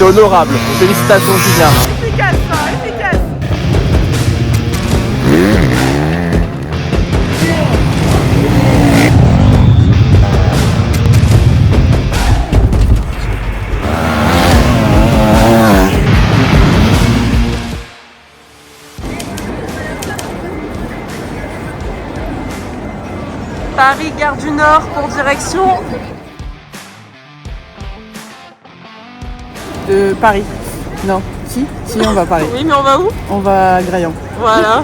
C'est honorable. Félicitations Julien. Efficace, ça, efficace. Paris, gare du Nord pour direction de Paris. Non, si, on va à Paris. Oui, mais on va où? On va à Graillon. Voilà.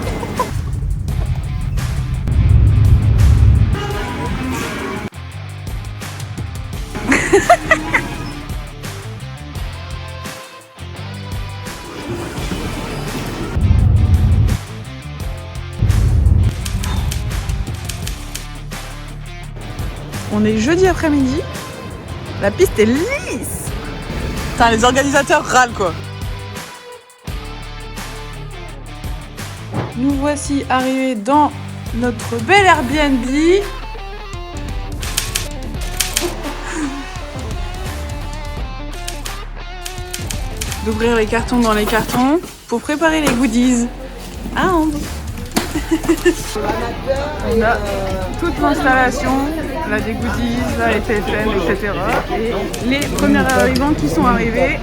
On est jeudi après-midi. La piste est lisse. Putain, les organisateurs râlent quoi. Nous voici arrivés dans notre bel Airbnb. D'ouvrir les cartons dans les cartons pour préparer les goodies à Ambre. On a toute l'installation, là des goodies, là les TFM, etc. Et les premiers arrivants qui sont arrivés.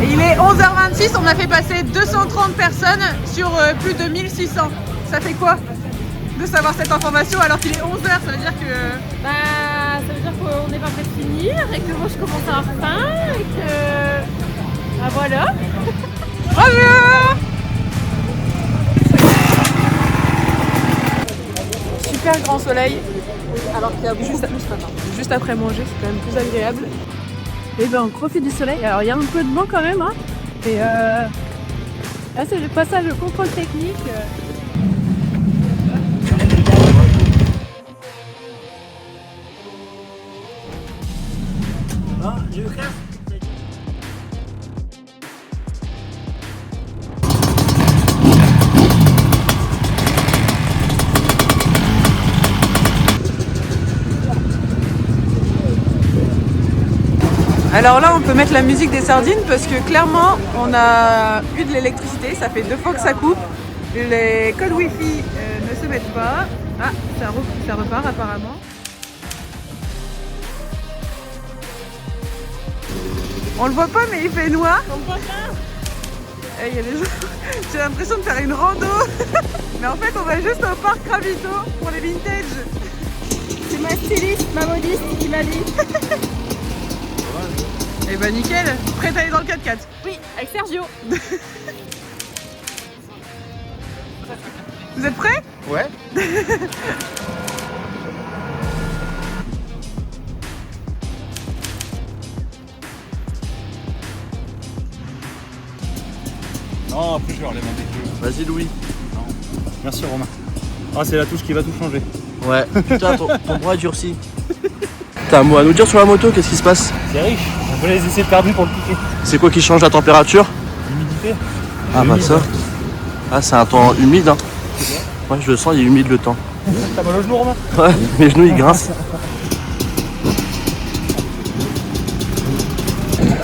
Et il est 11h26, on a fait passer 230 personnes sur plus de 1600. Ça fait quoi de savoir cette information alors qu'il est 11h? Ça veut dire que... Bah, ça veut dire qu'on n'est pas prêt de finir et que moi je commence à avoir faim et que... Bah voilà. Bonjour. Super grand soleil. Alors qu'il y a beaucoup plus matin. Juste après manger, c'est quand même plus agréable. Et ben on profite du soleil. Alors il y a un peu de vent quand même. Hein. Et là c'est le passage au contrôle technique. Alors là, on peut mettre la musique des sardines parce que clairement, on a eu de l'électricité. Ça fait 2 fois que ça coupe. Les codes Wi-Fi ne se mettent pas. Ah, ça repart apparemment. On le voit pas, mais il fait noir. Il y a des gens... J'ai l'impression de faire une rando. Mais en fait, on va juste au parc Ravito pour les vintage. C'est ma styliste, ma modiste qui m'a dit. Et bah nickel, prête à aller dans le 4x4. Oui, avec Sergio. Vous êtes prêts? Ouais. Non, après je vais enlever mon dégueu. Vas-y Louis. Non. Merci Romain. Ah, c'est la touche qui va tout changer. Ouais. Putain, ton bras est durci. T'as un mot à nous dire sur la moto? Qu'est-ce qui se passe? C'est riche. On peut les essayer perdus pour le piquer. C'est quoi qui change la température? L'humidité. Ah bah ça. Ah c'est un temps humide hein. Ouais je le sens, il est humide le temps. T'as mal au genou Romain? Ouais, mes genoux ils grincent.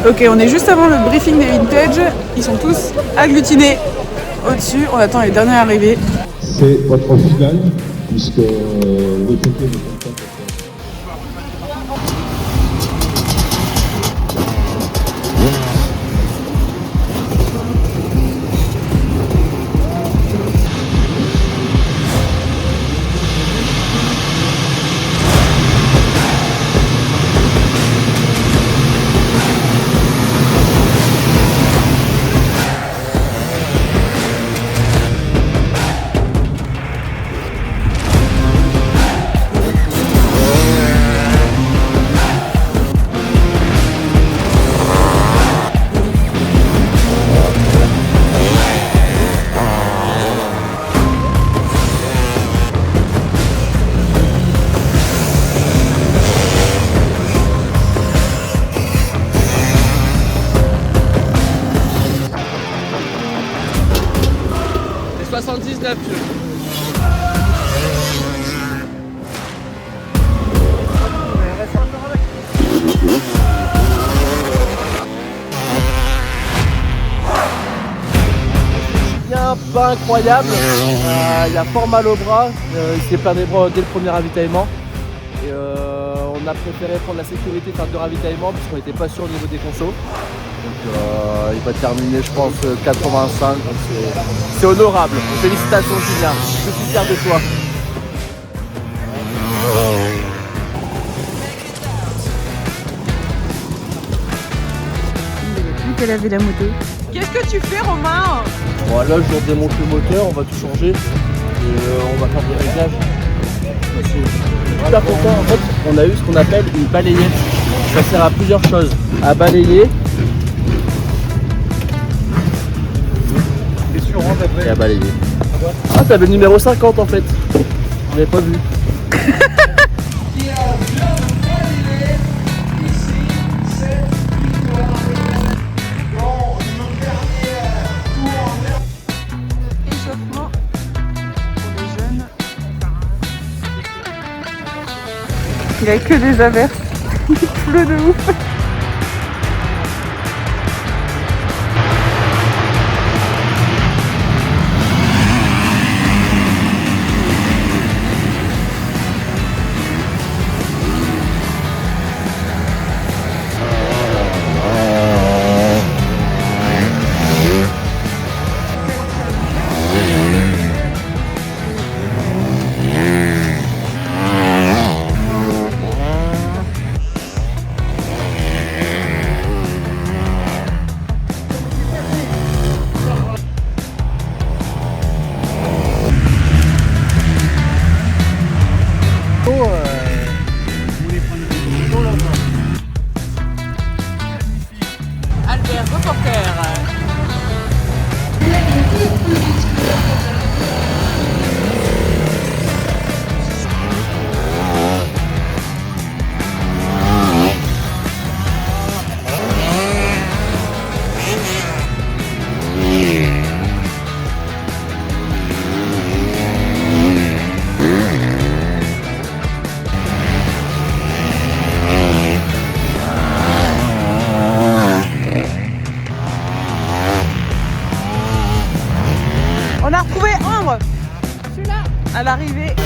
Ok, on est juste avant le briefing des vintage. Ils sont tous agglutinés au-dessus. On attend les derniers arrivés. C'est votre finale, puisque le côté ne compte pas. Bien, pas incroyable. Il a fort mal au bras. Il s'est perdu dès le premier ravitaillement. Et on a préféré prendre la sécurité, faire 2 ravitaillements parce qu'on n'était pas sûr au niveau des consos. Donc il va terminer, je pense, 85. Donc c'est honorable. Félicitations Julien. Je suis fier de toi. Plus qu'à laver la moto. Qu'est-ce que tu fais, Romain? Bon, là je démonte le moteur, on va tout changer. Et on va faire des réglages. Tout à content, en fait, on a eu ce qu'on appelle une balayette. Ça sert à plusieurs choses. À balayer et à balayer. Ah, t'avais le numéro 50 en fait. Je l'avais pas vu. Échauffement pour les jeunes. Il n'y a que des averses. Il pleut de ouf. Albert, reporter. On a retrouvé Ambre. Celui-là. À l'arrivée.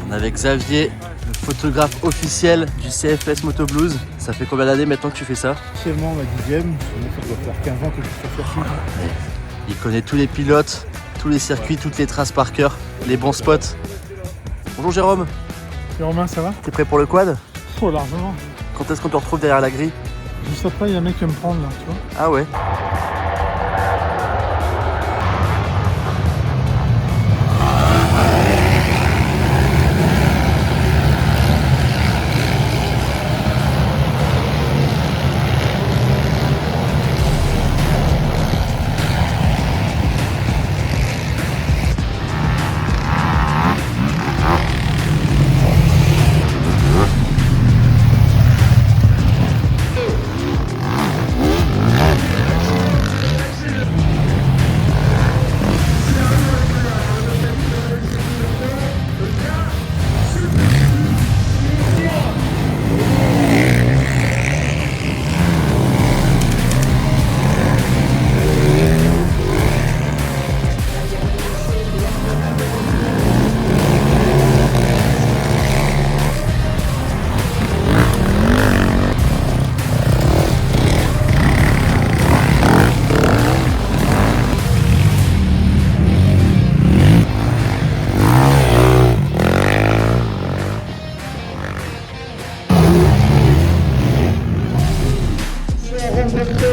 On est avec Xavier, le photographe officiel du CFS Moto Blues. Ça fait combien d'années maintenant que tu fais ça? Officiellement ma 10e, ça doit faire 15 ans que je suis sur circuit. Il connaît tous les pilotes, tous les circuits, toutes les traces par cœur, les bons spots. Bonjour Jérôme, Et Romain, ça va? t'es prêt pour le quad? Oh, largement. Quand est-ce qu'on te retrouve derrière la grille? Juste après, il y a un mec qui va me prendre là, tu vois. Ah ouais.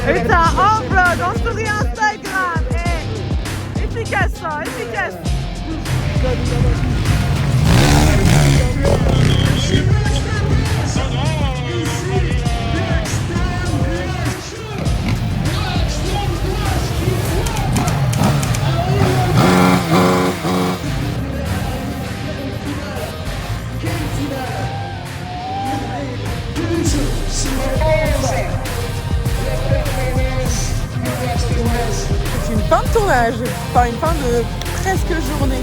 Et t'as Ambre dans story Instagram. Efficace ça, efficace. tournage, enfin une fin de presque journée.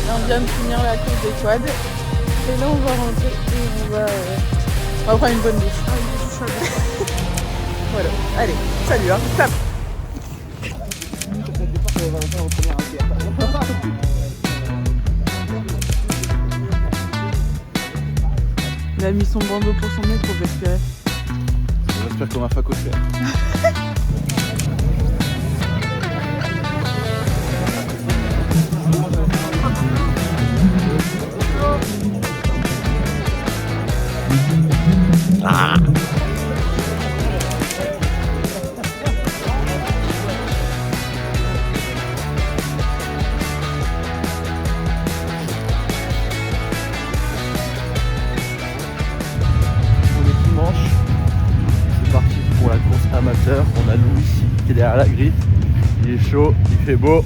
Là, on vient de finir la course des quads. Et là, on va rentrer et on va prendre une bonne douche. Voilà. Allez, salut, hein. Tape. Il a mis son bandeau pour son nez pour respirer. J'espère qu'on va pas cocher. C'est parti pour la course amateur. On a Louis qui est derrière la grille. Il est chaud, il fait beau.